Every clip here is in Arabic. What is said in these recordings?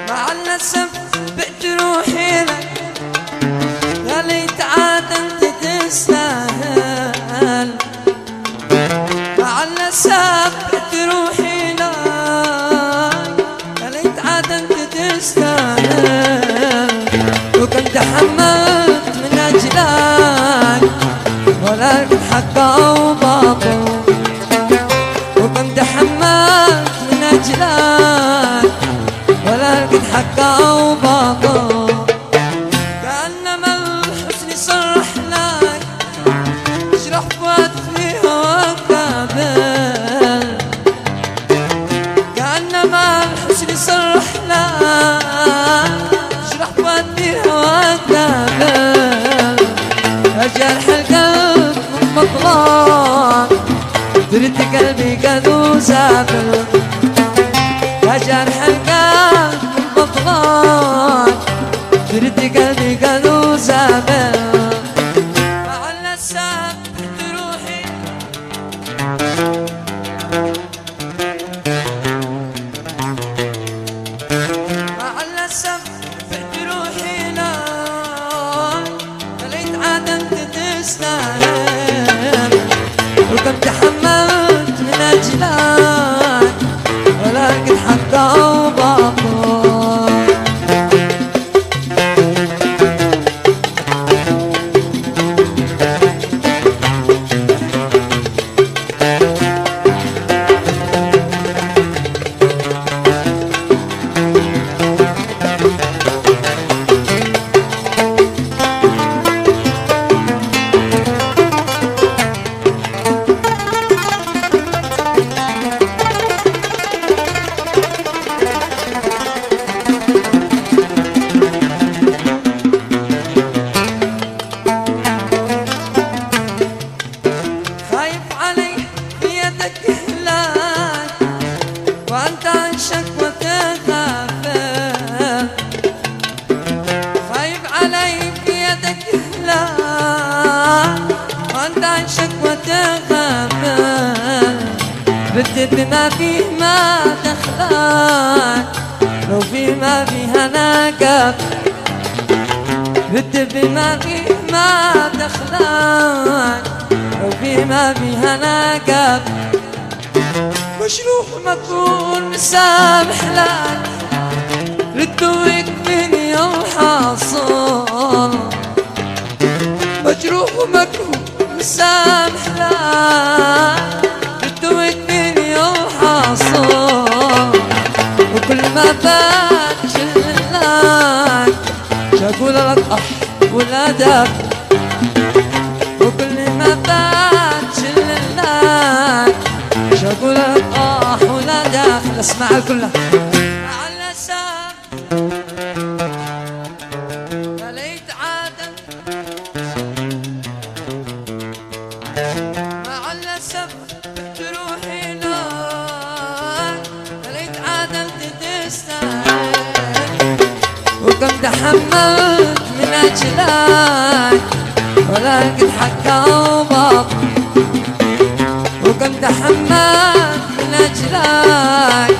مع الأسف بعت روحي لك، يا ليت عاد انت تستاهل. مع الأسف بعت روحي لك، يا ليت عاد انت تستاهل. وكم تحملت من أجلك ولا لقيت حقه وباطل. وكم تحملت من أجلك ولا لقيت حقه وباطل. كأنما الحسن صرح لك، اجرح فؤاد في هواك قابل. كأنما الحسن صرح لك، اجرح فؤاد في هواك قابل. يا جرح القلب مطلق، درت قلبي قد وزابل. يا جرح القلب مطلق، درت قلبي قد وزابل. مع الأسف بعت روحي، مع الأسف بعت روحي لك، يا ليت عاد انت تستاهل. وكم تحملت من أجلك ولا لقيت حقه وباطل. وأنت عن شكوتك غافل. خايف علي بيدك هلال، وأنت عن شكوتك غافل. بدي بما فيه ما دخلك، لو في ما فيها ناقب. بدي بما فيه ما دخلك، لو في ما فيها ناقب. مجروح مكون مسامح لك، ردوك مني وحاصل. مجروح مكون مسامح لك، ردوك مني وحاصل. وكل ما فات شلك، شاقول لك ولا داب. وكل ما فات شلك، شاقول لك ولا داخل. اسمع كلها. مع الأسف يا ليت عاد، مع الأسف بعت روحي لك، يا ليت عاد انت تستاهل. وكم تحملت من أجلك ولا لقيت حقه وباطل. وكم تحملت من أجلك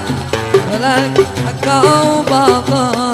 ولا لقيت حقه وباطل.